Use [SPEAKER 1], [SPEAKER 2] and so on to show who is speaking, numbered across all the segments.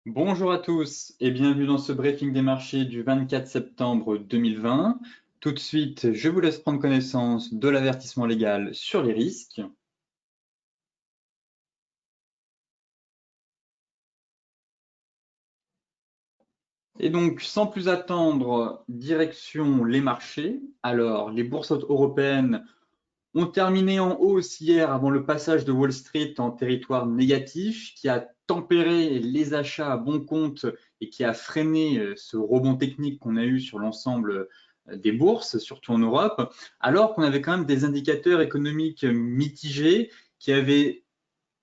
[SPEAKER 1] Bonjour à tous et bienvenue dans ce briefing des marchés du 24 septembre 2020. Tout de suite, je vous laisse prendre connaissance de l'avertissement légal sur les risques. Et donc, sans plus attendre, direction les marchés. Alors, les bourses européennes ont terminé en hausse hier avant le passage de Wall Street en territoire négatif qui a tempéré les achats à bon compte et qui a freiné ce rebond technique qu'on a eu sur l'ensemble des bourses, surtout en Europe, alors qu'on avait quand même des indicateurs économiques mitigés qui avaient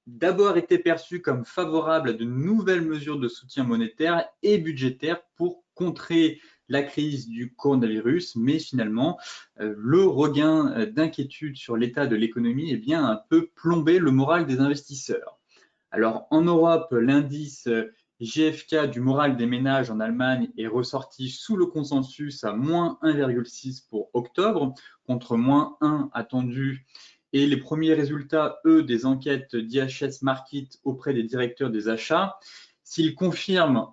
[SPEAKER 1] d'abord été perçus comme favorables à de nouvelles mesures de soutien monétaire et budgétaire pour contrer la crise du coronavirus, mais finalement, le regain d'inquiétude sur l'état de l'économie est bien un peu plombé le moral des investisseurs. Alors en Europe, l'indice GfK du moral des ménages en Allemagne est ressorti sous le consensus à moins 1,6 pour octobre, contre moins 1 attendu. Et les premiers résultats, eux, des enquêtes d'IHS Markit auprès des directeurs des achats, s'ils confirment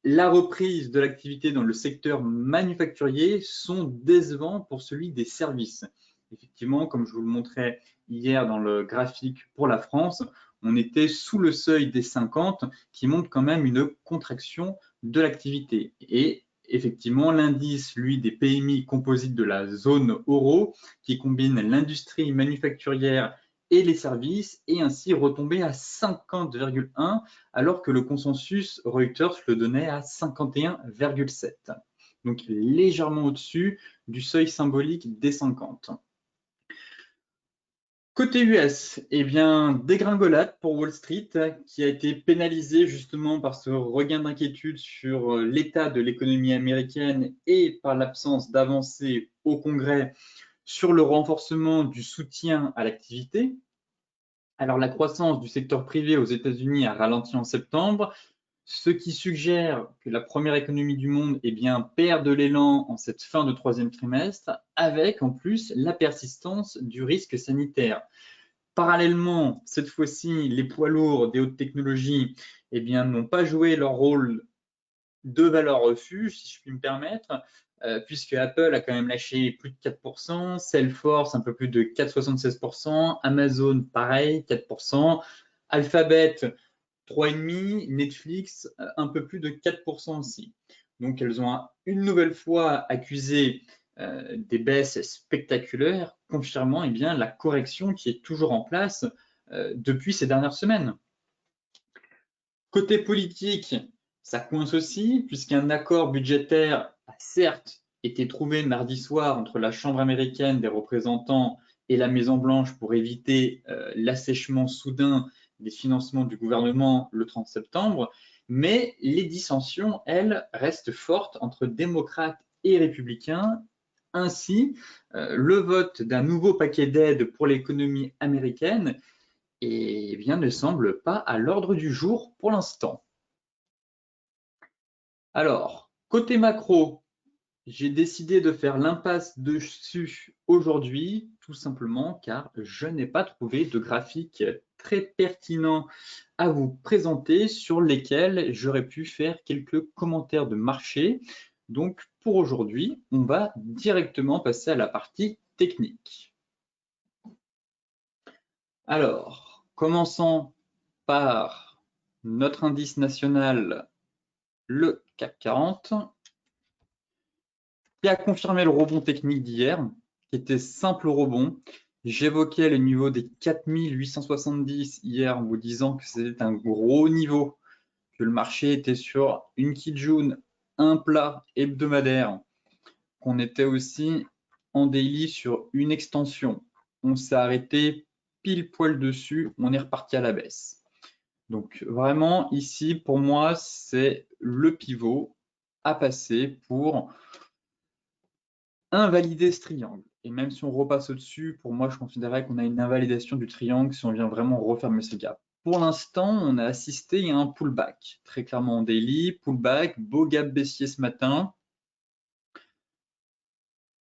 [SPEAKER 1] la reprise de l'activité dans le secteur manufacturier, sont décevants pour celui des services. Effectivement, comme je vous le montrais hier dans le graphique pour la France, on était sous le seuil des 50 qui montre quand même une contraction de l'activité. Et effectivement, l'indice, lui, des PMI composites de la zone euro, qui combine l'industrie manufacturière et les services, est ainsi retombé à 50,1 alors que le consensus Reuters le donnait à 51,7. Donc légèrement au-dessus du seuil symbolique des 50. Côté US, eh bien, dégringolade pour Wall Street, qui a été pénalisé justement par ce regain d'inquiétude sur l'état de l'économie américaine et par l'absence d'avancées au Congrès sur le renforcement du soutien à l'activité. Alors, la croissance du secteur privé aux États-Unis a ralenti en septembre, ce qui suggère que la première économie du monde eh bien, perd de l'élan en cette fin de troisième trimestre, avec en plus la persistance du risque sanitaire. Parallèlement, cette fois-ci, les poids lourds des hautes technologies eh bien, n'ont pas joué leur rôle de valeur refuge, si je puis me permettre, puisque Apple a quand même lâché plus de 4%, Salesforce un peu plus de 4,76%, Amazon pareil, 4%, Alphabet 3,5%, Netflix un peu plus de 4% aussi. Donc elles ont une nouvelle fois accusé des baisses spectaculaires, confirmant eh bien, la correction qui est toujours en place depuis ces dernières semaines. Côté politique, ça coince aussi, puisqu'un accord budgétaire a certes été trouvé mardi soir entre la Chambre américaine des représentants et la Maison-Blanche pour éviter l'assèchement soudain des financements du gouvernement le 30 septembre, mais les dissensions, elles, restent fortes entre démocrates et républicains. Ainsi, le vote d'un nouveau paquet d'aide pour l'économie américaine eh bien, ne semble pas à l'ordre du jour pour l'instant. Alors, côté macro, j'ai décidé de faire l'impasse dessus aujourd'hui, tout simplement car je n'ai pas trouvé de graphique très pertinent à vous présenter sur lesquels j'aurais pu faire quelques commentaires de marché. Donc, pour aujourd'hui, on va directement passer à la partie technique. Alors, commençons par notre indice national, le CAC 40, qui a confirmé le rebond technique d'hier, qui était simple rebond. J'évoquais le niveau des 4870 hier en vous disant que c'était un gros niveau, que le marché était sur une Kijun, un plat hebdomadaire, qu'on était aussi en daily sur une extension. On s'est arrêté pile poil dessus, on est reparti à la baisse. Donc vraiment ici pour moi c'est le pivot à passer pour invalider ce triangle. Et même si on repasse au-dessus, pour moi je considérais qu'on a une invalidation du triangle si on vient vraiment refermer ce gap. Pour l'instant, on a assisté à un pullback, très clairement en daily, pullback, beau gap baissier ce matin.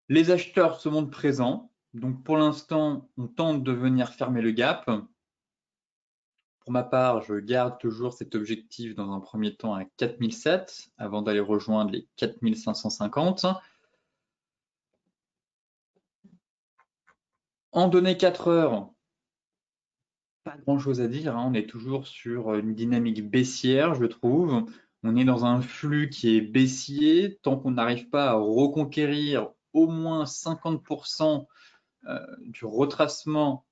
[SPEAKER 1] Les acheteurs se montrent présents, donc pour l'instant, on tente de venir fermer le gap. Pour ma part, je garde toujours cet objectif dans un premier temps à 4007 avant d'aller rejoindre les 4550. En données 4 heures, pas grand-chose à dire, hein. On est toujours sur une dynamique baissière, je trouve. On est dans un flux qui est baissier. Tant qu'on n'arrive pas à reconquérir au moins 50% du retracement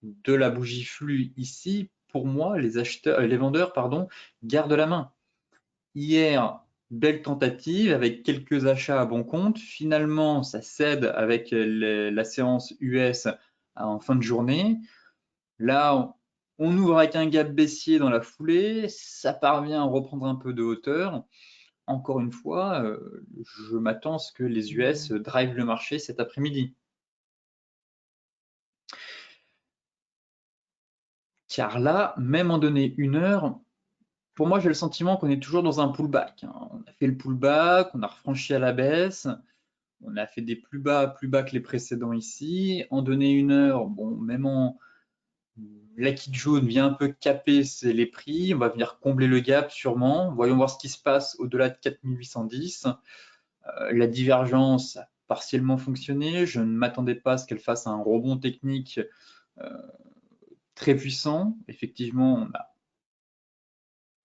[SPEAKER 1] de la bougie flux ici, pour moi, les vendeurs, pardon, gardent la main. Hier, belle tentative avec quelques achats à bon compte. Finalement, ça cède avec la séance US en fin de journée. Là, on ouvre avec un gap baissier dans la foulée. Ça parvient à reprendre un peu de hauteur. Encore une fois, je m'attends à ce que les US drivent le marché cet après-midi. Car là, même en données 1 heure, pour moi, j'ai le sentiment qu'on est toujours dans un pullback, hein. On a fait le pullback, on a refranchi à la baisse, on a fait des plus bas que les précédents ici. En données 1 heure, bon, même en l'acquis jaune vient un peu caper les prix, on va venir combler le gap sûrement. Voyons voir ce qui se passe au-delà de 4810. La divergence a partiellement fonctionné. Je ne m'attendais pas à ce qu'elle fasse un rebond technique très puissant. Effectivement,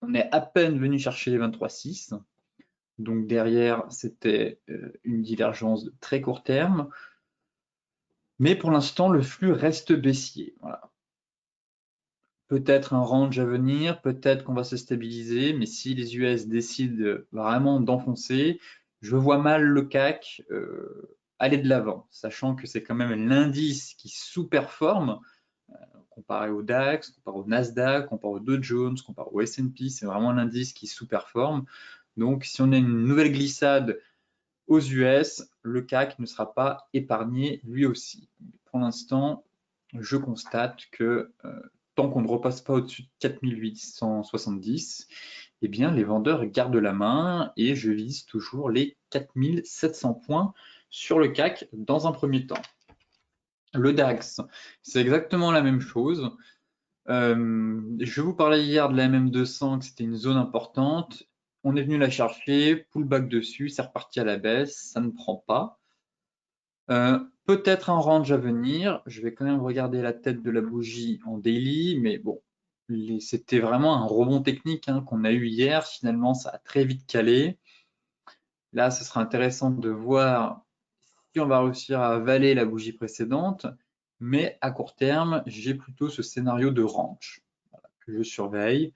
[SPEAKER 1] on est à peine venu chercher les 23,6. Donc derrière, c'était une divergence de très court terme. Mais pour l'instant, le flux reste baissier. Voilà. Peut-être un range à venir, peut-être qu'on va se stabiliser, mais si les US décident vraiment d'enfoncer, je vois mal le CAC aller de l'avant, sachant que c'est quand même l'indice qui sous-performe comparé au DAX, comparé au Nasdaq, comparé au Dow Jones, comparé au S&P, c'est vraiment l'indice qui sous-performe. Donc si on a une nouvelle glissade aux US, le CAC ne sera pas épargné lui aussi. Pour l'instant, je constate que tant qu'on ne repasse pas au-dessus de 4870, eh bien, les vendeurs gardent la main et je vise toujours les 4700 points sur le CAC dans un premier temps. Le DAX, c'est exactement la même chose. Je vous parlais hier de la MM200, que c'était une zone importante. On est venu la chercher, pullback dessus, c'est reparti à la baisse, ça ne prend pas. Peut-être un range à venir. Je vais quand même regarder la tête de la bougie en daily, mais bon, c'était vraiment un rebond technique hein, qu'on a eu hier. Finalement, ça a très vite calé. Là, ce sera intéressant de voir si on va réussir à avaler la bougie précédente, mais à court terme, j'ai plutôt ce scénario de range que je surveille.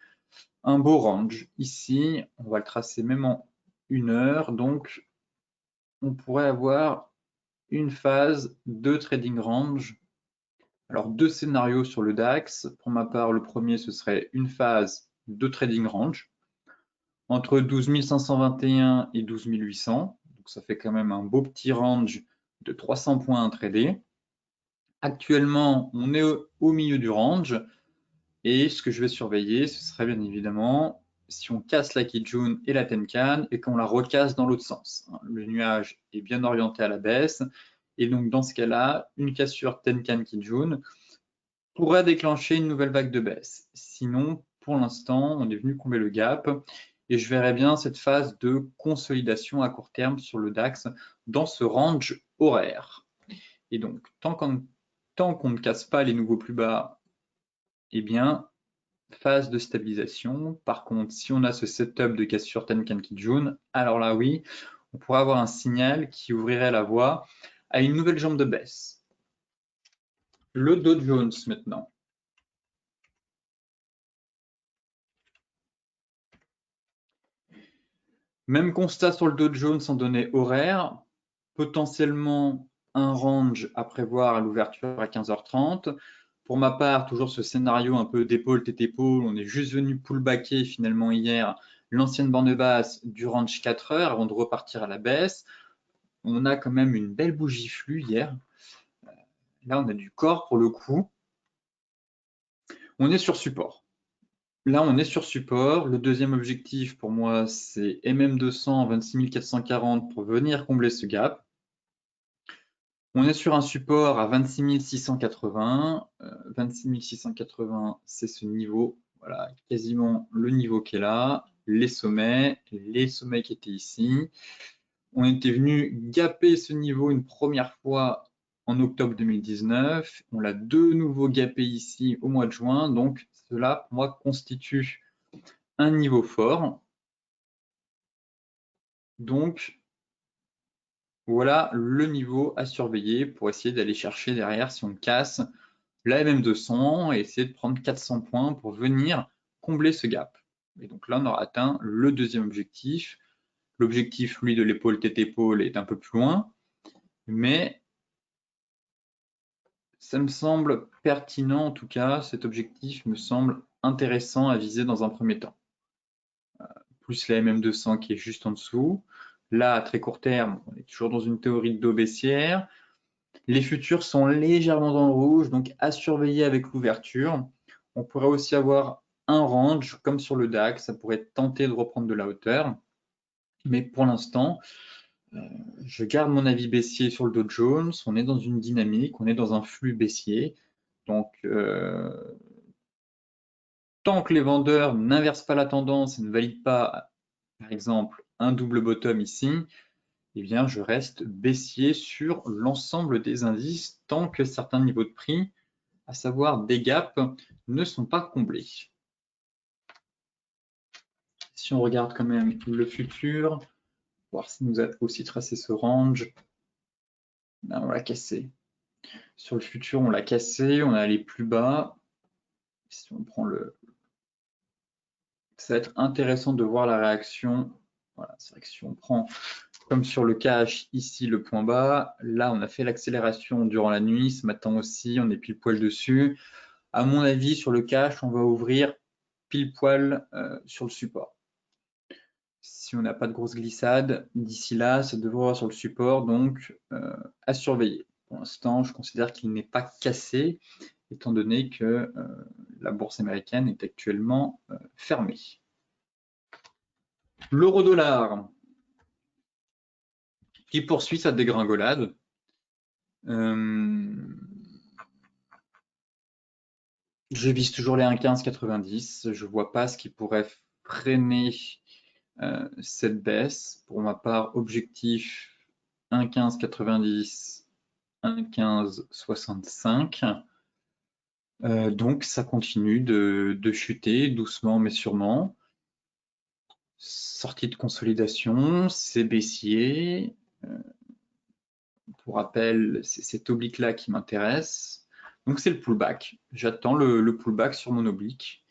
[SPEAKER 1] Un beau range ici, on va le tracer même en 1 heure, donc on pourrait avoir une phase de trading range. Alors, 2 scénarios sur le DAX. Pour ma part, le premier, ce serait une phase de trading range entre 12 521 et 12 800. Donc, ça fait quand même un beau petit range de 300 points à trader. Actuellement, on est au milieu du range. Et ce que je vais surveiller, ce serait bien évidemment si on casse la Kijun et la Tenkan et qu'on la recasse dans l'autre sens. Le nuage est bien orienté à la baisse. Et donc, dans ce cas-là, une cassure Tenkan Kijun pourrait déclencher une nouvelle vague de baisse. Sinon, pour l'instant, on est venu combler le gap et je verrai bien cette phase de consolidation à court terme sur le DAX dans ce range horaire. Et donc, tant qu'on ne casse pas les nouveaux plus bas, eh bien, phase de stabilisation. Par contre, si on a ce setup de cassure Tenkan Kijun, alors là, oui, on pourrait avoir un signal qui ouvrirait la voie à une nouvelle jambe de baisse. Le Dow Jones maintenant. Même constat sur le Dow Jones en données horaires, potentiellement un range à prévoir à l'ouverture à 15h30. Pour ma part, toujours ce scénario un peu d'épaule tête épaule, on est juste venu pullbacker finalement hier l'ancienne borne basse du range 4 heures avant de repartir à la baisse. On a quand même une belle bougie flux hier. Là, on a du corps pour le coup. On est sur support. Là, on est sur support. Le deuxième objectif pour moi, c'est MM200 26 440 pour venir combler ce gap. On est sur un support à 26 680. 26 680, c'est ce niveau. Voilà, quasiment le niveau qui est là. Les sommets qui étaient ici. On était venu gaper ce niveau une première fois en octobre 2019. On l'a de nouveau gapé ici au mois de juin. Donc, cela, pour moi, constitue un niveau fort. Donc, voilà le niveau à surveiller pour essayer d'aller chercher derrière si on casse la MM200 et essayer de prendre 400 points pour venir combler ce gap. Et donc là, on aura atteint le deuxième objectif. L'objectif, lui, de l'épaule tête-épaule est un peu plus loin, mais ça me semble pertinent, en tout cas, cet objectif me semble intéressant à viser dans un premier temps. Plus la MM200 qui est juste en dessous. Là, à très court terme, on est toujours dans une théorie de dos baissière. Les futurs sont légèrement dans le rouge, donc à surveiller avec l'ouverture. On pourrait aussi avoir un range, comme sur le DAX, ça pourrait tenter de reprendre de la hauteur. Mais pour l'instant, je garde mon avis baissier sur le Dow Jones. On est dans une dynamique, on est dans un flux baissier. Donc, tant que les vendeurs n'inversent pas la tendance et ne valident pas, par exemple, un double bottom ici, eh bien, je reste baissier sur l'ensemble des indices tant que certains niveaux de prix, à savoir des gaps, ne sont pas comblés. Si on regarde quand même le futur, voir s'il nous a aussi tracé ce range, ben, on l'a cassé. Sur le futur, on l'a cassé, on est allé plus bas. Si on prend le... Ça va être intéressant de voir la réaction. Voilà, c'est vrai que si on prend comme sur le cash ici le point bas, là on a fait l'accélération durant la nuit, ce matin aussi on est pile poil dessus. À mon avis sur le cash on va ouvrir pile poil sur le support. Si on n'a pas de grosse glissade, d'ici là ça devrait avoir sur le support, donc à surveiller. Pour l'instant je considère qu'il n'est pas cassé étant donné que la bourse américaine est actuellement fermée. L'euro-dollar qui poursuit sa dégringolade. Je vise toujours les 1,1590. Je ne vois pas ce qui pourrait freiner cette baisse. Pour ma part, objectif 1,1590, 1,1565. Donc ça continue de chuter doucement mais sûrement. Sortie de consolidation, c'est baissier. Pour rappel, c'est cet oblique-là qui m'intéresse. Donc c'est le pullback. J'attends le pullback sur mon oblique.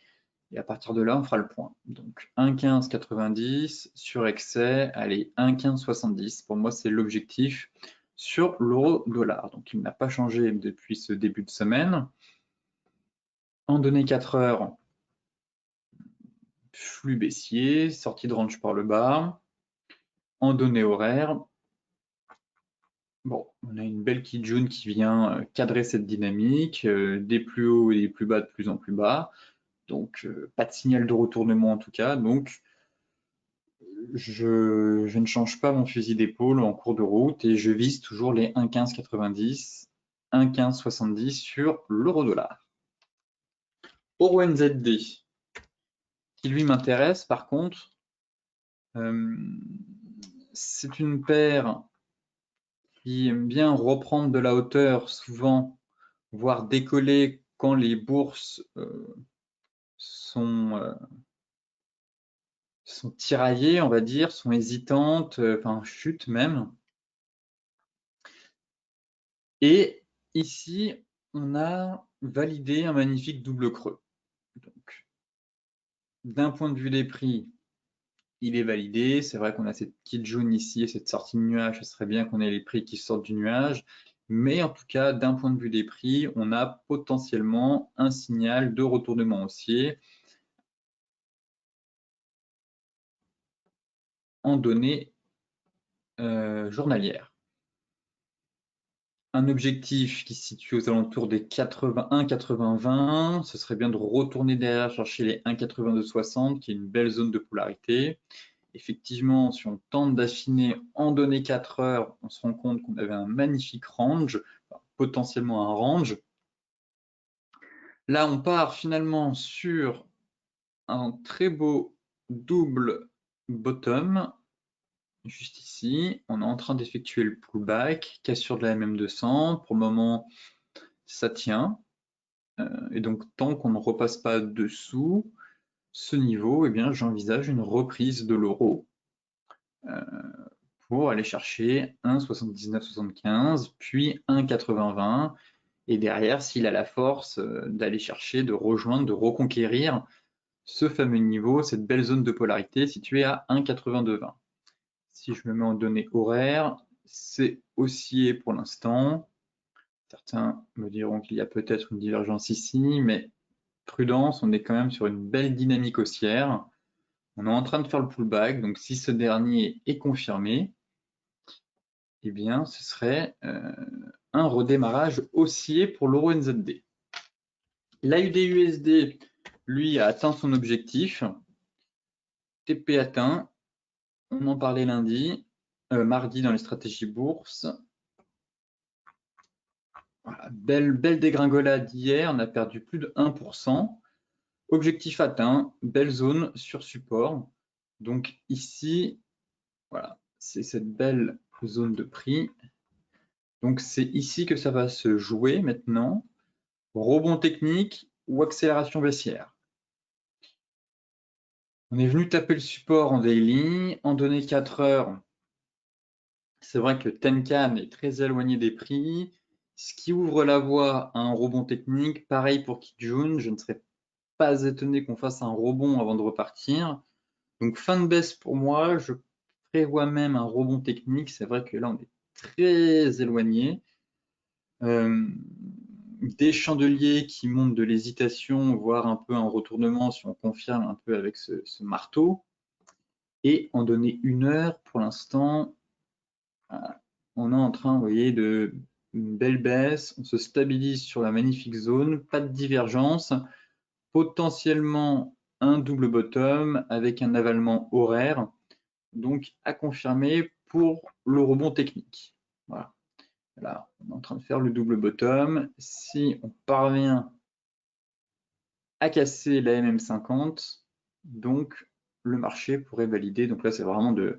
[SPEAKER 1] Et à partir de là, on fera le point. Donc 1,1590 sur excès, allez, 1,1570. Pour moi, c'est l'objectif sur l'euro-dollar. Donc il n'a pas changé depuis ce début de semaine. En données 4 heures, flux baissier, sortie de range par le bas. En données horaires, bon, on a une belle Kijun qui vient cadrer cette dynamique, des plus hauts et des plus bas de plus en plus bas. Donc, pas de signal de retournement en tout cas. Donc, je ne change pas mon fusil d'épaule en cours de route et je vise toujours les 1,1590, 1,1570 sur l'euro-dollar. Euro NZD, qui lui m'intéresse par contre, c'est une paire qui aime bien reprendre de la hauteur souvent, voire décoller quand les bourses sont tiraillées, on va dire, sont hésitantes, enfin chutent même. Et ici, on a validé un magnifique double creux. Donc, d'un point de vue des prix, il est validé. C'est vrai qu'on a cette petite jaune ici et cette sortie de nuage. Ce serait bien qu'on ait les prix qui sortent du nuage. Mais en tout cas, d'un point de vue des prix, on a potentiellement un signal de retournement haussier en données journalières. Un objectif qui se situe aux alentours des 81-80-20, ce serait bien de retourner derrière chercher les 1,8260 qui est une belle zone de polarité effectivement, si on tente d'affiner en données 4 heures, on se rend compte qu'on avait un magnifique range, enfin, potentiellement un range. Là, on part finalement sur un très beau double bottom, juste ici. On est en train d'effectuer le pullback, cassure de la MM200. Pour le moment, ça tient. Et donc, tant qu'on ne repasse pas dessous ce niveau, eh bien, j'envisage une reprise de l'euro pour aller chercher 1,7975, puis 1,8020. Et derrière, s'il a la force d'aller chercher, de rejoindre, de reconquérir ce fameux niveau, cette belle zone de polarité située à 1,8220. Si je me mets en données horaires, c'est haussier pour l'instant. Certains me diront qu'il y a peut-être une divergence ici, mais prudence, on est quand même sur une belle dynamique haussière. On est en train de faire le pullback, donc si ce dernier est confirmé, eh bien ce serait un redémarrage haussier pour l'euro NZD. L'AUD-USD, lui, a atteint son objectif. TP atteint, on en parlait mardi dans les stratégies bourse. Voilà, belle dégringolade hier, on a perdu plus de 1%. Objectif atteint, belle zone sur support. Donc ici, voilà, c'est cette belle zone de prix. Donc c'est ici que ça va se jouer maintenant. Rebond technique ou accélération baissière. On est venu taper le support en daily, en données 4 heures. C'est vrai que Tenkan est très éloigné des prix, ce qui ouvre la voie à un rebond technique. Pareil pour Kijun, je ne serais pas étonné qu'on fasse un rebond avant de repartir. Donc fin de baisse pour moi, je prévois même un rebond technique. C'est vrai que là, on est très éloigné. Des chandeliers qui montrent de l'hésitation, voire un peu un retournement si on confirme un peu avec ce marteau. Et en données 1 heure, pour l'instant, on est en train, vous voyez, de une belle baisse. On se stabilise sur la magnifique zone, pas de divergence. Potentiellement un double bottom avec un avalement horaire. Donc à confirmer pour le rebond technique. Voilà. Là, on est en train de faire le double bottom. Si on parvient à casser la MM50, donc le marché pourrait valider. Donc là, c'est vraiment du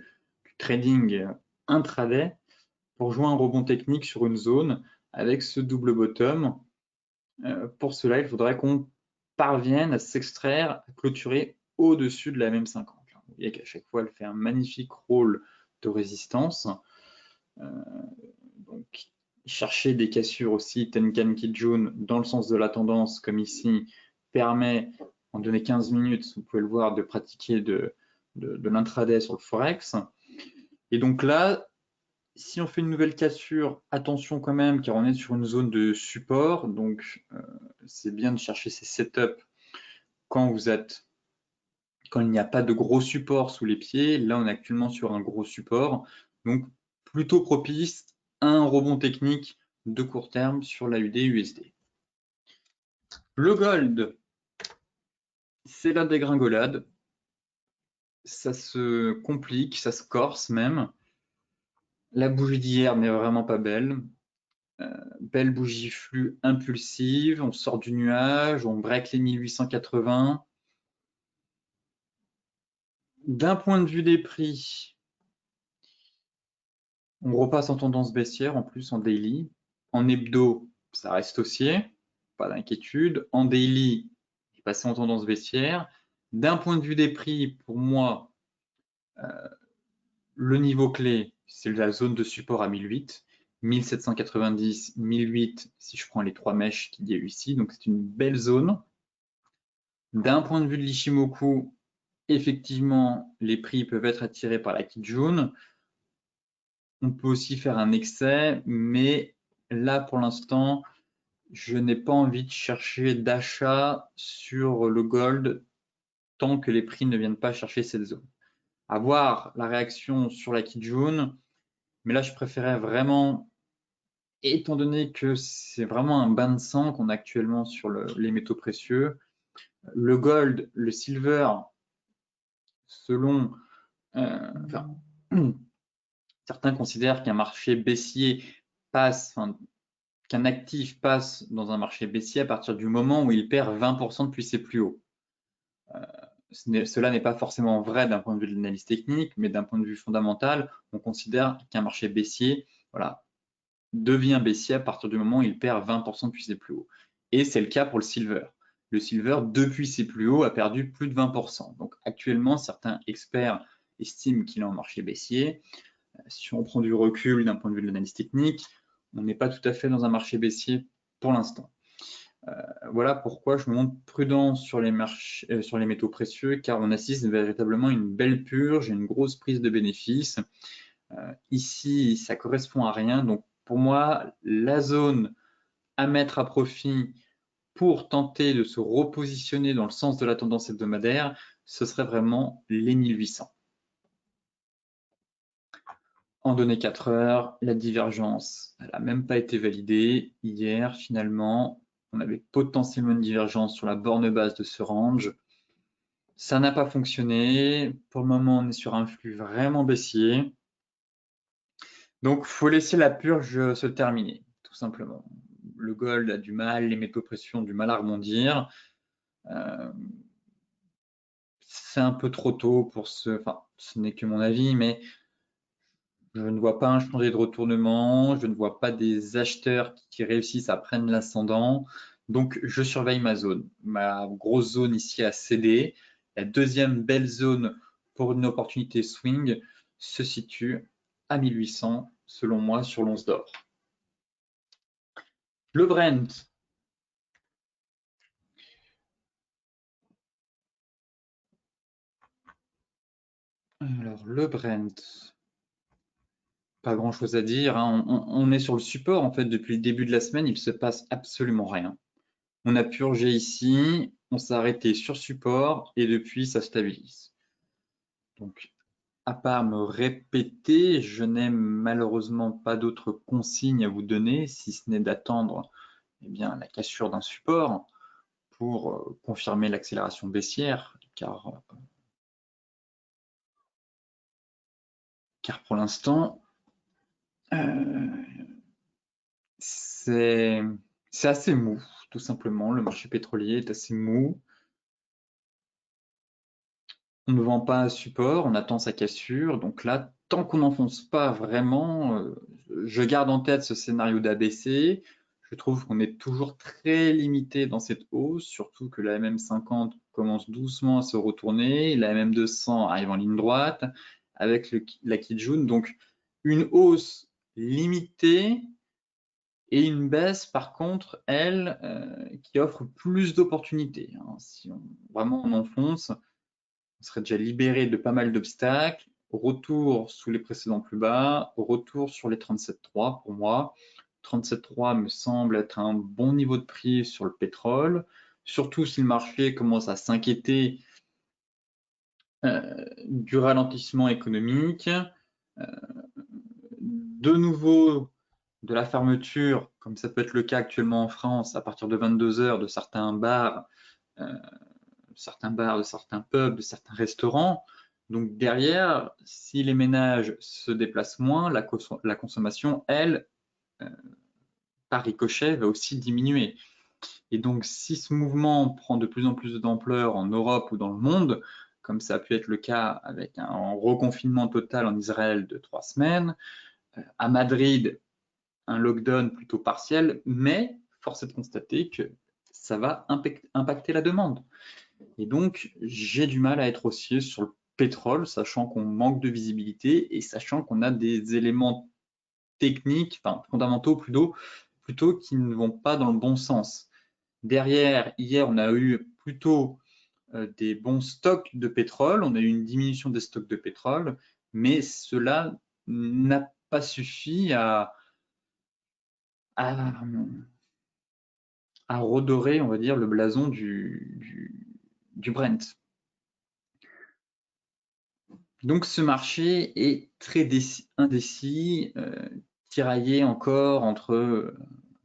[SPEAKER 1] trading intraday pour jouer un rebond technique sur une zone avec ce double bottom. Pour cela, il faudrait qu'on parvienne à s'extraire, à clôturer au-dessus de la MM50. Vous voyez qu'à chaque fois, elle fait un magnifique rôle de résistance. Donc, chercher des cassures aussi, Tenkan Kijun, dans le sens de la tendance, comme ici, permet, en données 15 minutes, vous pouvez le voir, de pratiquer de l'intraday sur le Forex. Et donc là, si on fait une nouvelle cassure, attention quand même, car on est sur une zone de support, donc c'est bien de chercher ces setups quand il n'y a pas de gros support sous les pieds. Là, on est actuellement sur un gros support, donc plutôt propice à un rebond technique de court terme sur l'AUD-USD. Le gold, c'est la dégringolade. Ça se complique, ça se corse même. La bougie d'hier n'est vraiment pas belle. Belle bougie flux impulsive, on sort du nuage, on break les 1880. D'un point de vue des prix, on repasse en tendance baissière, en plus en daily. En hebdo, ça reste haussier, pas d'inquiétude. En daily, il est passé en tendance baissière. D'un point de vue des prix, pour moi, le niveau clé, c'est la zone de support à 1008. 1790, 1008, si je prends les 3 mèches qu'il y a eu ici, donc c'est une belle zone. D'un point de vue de l'Ichimoku, effectivement, les prix peuvent être attirés par la Kijun. On peut aussi faire un excès, mais là, pour l'instant, je n'ai pas envie de chercher d'achat sur le gold tant que les prix ne viennent pas chercher cette zone. À voir la réaction sur la Kijun, mais là, je préférais vraiment, étant donné que c'est vraiment un bain de sang qu'on a actuellement sur les métaux précieux, le gold, le silver, selon enfin, certains considèrent qu'un marché baissier passe, enfin, qu'un actif passe dans un marché baissier à partir du moment où il perd 20% depuis ses plus hauts. Cela n'est pas forcément vrai d'un point de vue de l'analyse technique, mais d'un point de vue fondamental, on considère qu'un marché baissier, voilà, devient baissier à partir du moment où il perd 20% depuis ses plus hauts. Et c'est le cas pour le silver. Le silver, depuis ses plus hauts, a perdu plus de 20%. Donc actuellement, certains experts estiment qu'il est en marché baissier. Si on prend du recul d'un point de vue de l'analyse technique, on n'est pas tout à fait dans un marché baissier pour l'instant. Voilà pourquoi je me montre prudent sur les marchés, sur les métaux précieux, car on assiste véritablement à une belle purge et une grosse prise de bénéfices. Ici, ça correspond à rien. Donc, pour moi, la zone à mettre à profit pour tenter de se repositionner dans le sens de la tendance hebdomadaire, ce serait vraiment les 1800. En données 4 heures, la divergence, elle n'a même pas été validée. Hier, finalement, on avait potentiellement une divergence sur la borne basse de ce range. Ça n'a pas fonctionné. Pour le moment, on est sur un flux vraiment baissier. Donc, il faut laisser la purge se terminer, tout simplement. Le gold a du mal, les métaux précieux ont du mal à rebondir. C'est un peu trop tôt pour enfin, ce n'est que mon avis, mais je ne vois pas un changer de retournement, je ne vois pas des acheteurs qui réussissent à prendre l'ascendant. Donc, je surveille ma zone. Ma grosse zone ici a cédé. La deuxième belle zone pour une opportunité swing se situe à 1800, selon moi, sur l'once d'or. Le Brent. Alors, le Brent. Pas grand-chose à dire, hein. On est sur le support, en fait, depuis le début de la semaine, il ne se passe absolument rien. On a purgé ici, on s'est arrêté sur support et depuis ça stabilise. Donc, à part me répéter, je n'ai malheureusement pas d'autres consignes à vous donner, si ce n'est d'attendre bien, la cassure d'un support pour confirmer l'accélération baissière, car pour l'instant, c'est assez mou, tout simplement. Le marché pétrolier est assez mou. On ne vend pas un support, on attend sa cassure. Donc là, tant qu'on n'enfonce pas vraiment, je garde en tête ce scénario d'ABC. Je trouve qu'on est toujours très limité dans cette hausse, surtout que la MM50 commence doucement à se retourner, la MM200 arrive en ligne droite avec la Kijun. Donc une hausse limitée et une baisse, par contre, elle, qui offre plus d'opportunités, hein. Si vraiment on enfonce, on serait déjà libéré de pas mal d'obstacles. Retour sous les précédents plus bas, retour sur les 37,3 pour moi. 37,3 me semble être un bon niveau de prix sur le pétrole, surtout si le marché commence à s'inquiéter du ralentissement économique, de nouveau de la fermeture, comme ça peut être le cas actuellement en France, à partir de 22 heures de certains bars, de certains pubs, de certains restaurants. Donc derrière, si les ménages se déplacent moins, la consommation, elle, par ricochet, va aussi diminuer. Et donc si ce mouvement prend de plus en plus d'ampleur en Europe ou dans le monde, comme ça a pu être le cas avec un reconfinement total en Israël de 3 semaines, à Madrid, un lockdown plutôt partiel, mais force est de constater que ça va impacter la demande. Et donc, j'ai du mal à être haussier sur le pétrole, sachant qu'on manque de visibilité et sachant qu'on a des éléments techniques, enfin fondamentaux plutôt qui ne vont pas dans le bon sens. Derrière, hier, on a eu plutôt des bons stocks de pétrole, on a eu une diminution des stocks de pétrole, mais cela n'a pas suffi à redorer, on va dire, le blason du Brent. Donc ce marché est très indécis, tiraillé encore entre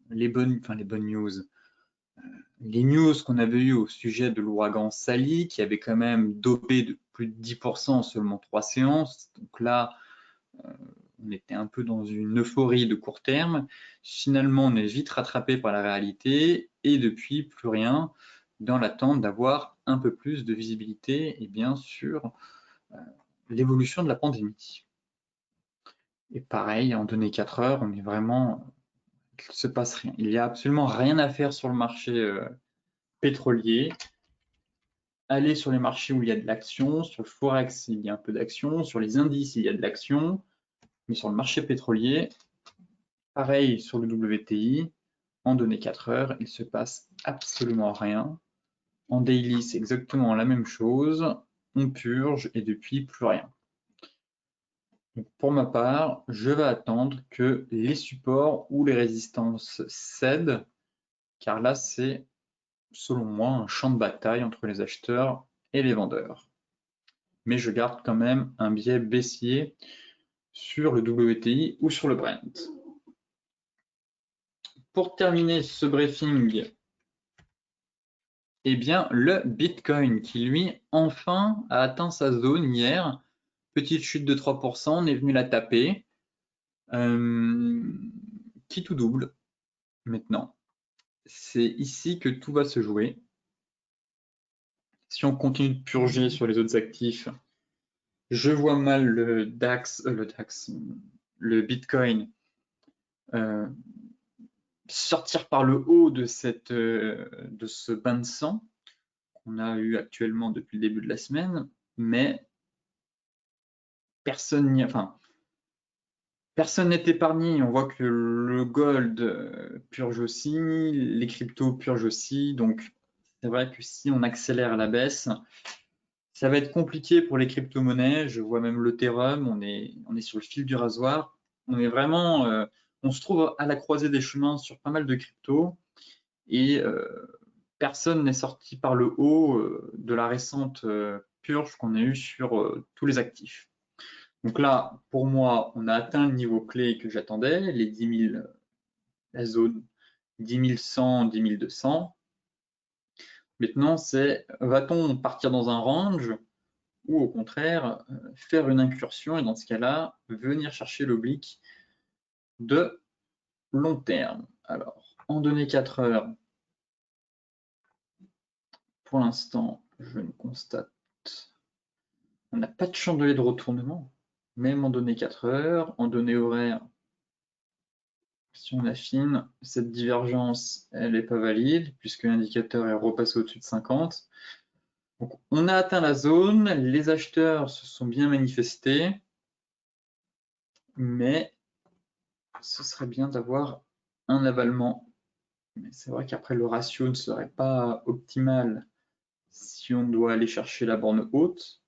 [SPEAKER 1] les bonnes news. les news qu'on avait eues au sujet de l'ouragan Sally, qui avait quand même dopé de plus de 10% en seulement 3 séances. Donc là, on était un peu dans une euphorie de court terme. Finalement, on est vite rattrapé par la réalité et depuis, plus rien, dans l'attente d'avoir un peu plus de visibilité et bien sûr l'évolution de la pandémie. Et pareil, en données 4 heures, on est vraiment, il ne se passe rien. Il n'y a absolument rien à faire sur le marché pétrolier. Aller sur les marchés où il y a de l'action, sur le Forex, il y a un peu d'action, sur les indices, il y a de l'action, mais sur le marché pétrolier, pareil sur le WTI, en données 4 heures, il se passe absolument rien. En daily, c'est exactement la même chose. On purge et depuis, plus rien. Donc pour ma part, je vais attendre que les supports ou les résistances cèdent, car là, c'est, selon moi, un champ de bataille entre les acheteurs et les vendeurs. Mais je garde quand même un biais baissier sur le WTI ou sur le Brent. Pour terminer ce briefing, eh bien, le Bitcoin qui, lui, enfin a atteint sa zone hier. Petite chute de 3%, on est venu la taper. Qui tout double maintenant. C'est ici que tout va se jouer. Si on continue de purger sur les autres actifs, je vois mal le Bitcoin sortir par le haut de ce bain de sang qu'on a eu actuellement depuis le début de la semaine, mais personne n'est épargné. On voit que le gold purge aussi, les cryptos purgent aussi, donc c'est vrai que si on accélère à la baisse, ça va être compliqué pour les crypto-monnaies. Je vois même l'Ethereum, on est sur le fil du rasoir. On est vraiment, on se trouve à la croisée des chemins sur pas mal de cryptos et personne n'est sorti par le haut de la récente purge qu'on a eue sur tous les actifs. Donc là, pour moi, on a atteint le niveau clé que j'attendais, les 10 000, la zone 10 100, 10 200. Maintenant, c'est va-t-on partir dans un range ou au contraire faire une incursion et dans ce cas-là, venir chercher l'oblique de long terme. Alors, en données 4 heures, pour l'instant, je ne constate, on n'a pas de chandelier de retournement, même en données 4 heures, en données horaires, si on affine, cette divergence, elle n'est pas valide puisque l'indicateur est repassé au-dessus de 50. Donc, on a atteint la zone, les acheteurs se sont bien manifestés, mais ce serait bien d'avoir un avalement. Mais c'est vrai qu'après, le ratio ne serait pas optimal si on doit aller chercher la borne haute,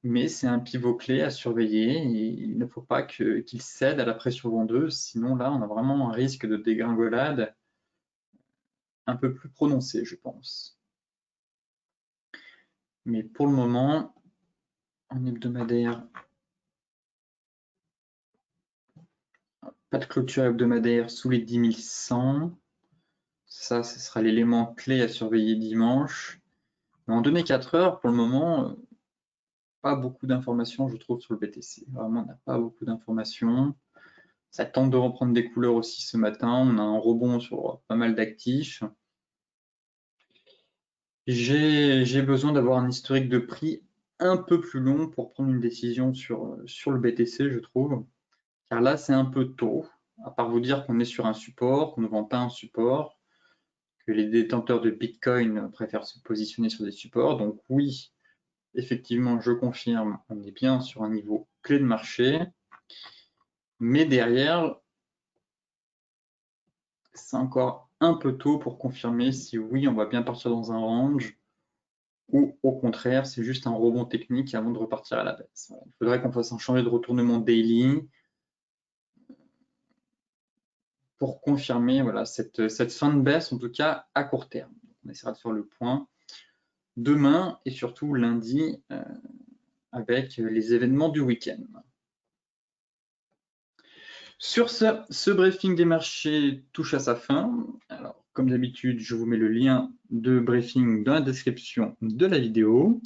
[SPEAKER 1] mais c'est un pivot clé à surveiller et il ne faut pas qu'il cède à la pression vendeuse, sinon là, on a vraiment un risque de dégringolade un peu plus prononcé, je pense. Mais pour le moment, en hebdomadaire, pas de clôture hebdomadaire sous les 10 100. Ça, ce sera l'élément clé à surveiller dimanche. Mais en données 4 heures, pour le moment, pas beaucoup d'informations, je trouve, sur le BTC. Vraiment, on n'a pas beaucoup d'informations. Ça tente de reprendre des couleurs aussi ce matin. On a un rebond sur pas mal d'actifs. J'ai besoin d'avoir un historique de prix un peu plus long pour prendre une décision sur le BTC, je trouve. Car là, c'est un peu tôt, à part vous dire qu'on est sur un support, qu'on ne vend pas un support, que les détenteurs de Bitcoin préfèrent se positionner sur des supports. Donc oui, effectivement, je confirme, on est bien sur un niveau clé de marché. Mais derrière, c'est encore un peu tôt pour confirmer si oui, on va bien partir dans un range ou au contraire, c'est juste un rebond technique avant de repartir à la baisse. Voilà. Il faudrait qu'on fasse un changement de retournement daily pour confirmer voilà, cette fin de baisse, en tout cas à court terme. On essaiera de faire le point demain et surtout lundi avec les événements du week-end. Sur ce briefing des marchés touche à sa fin. Alors, Comme d'habitude, je vous mets le lien de briefing dans la description de la vidéo.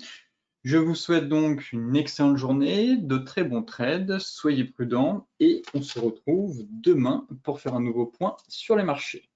[SPEAKER 1] Je vous souhaite donc une excellente journée, de très bons trades, soyez prudents et on se retrouve demain pour faire un nouveau point sur les marchés.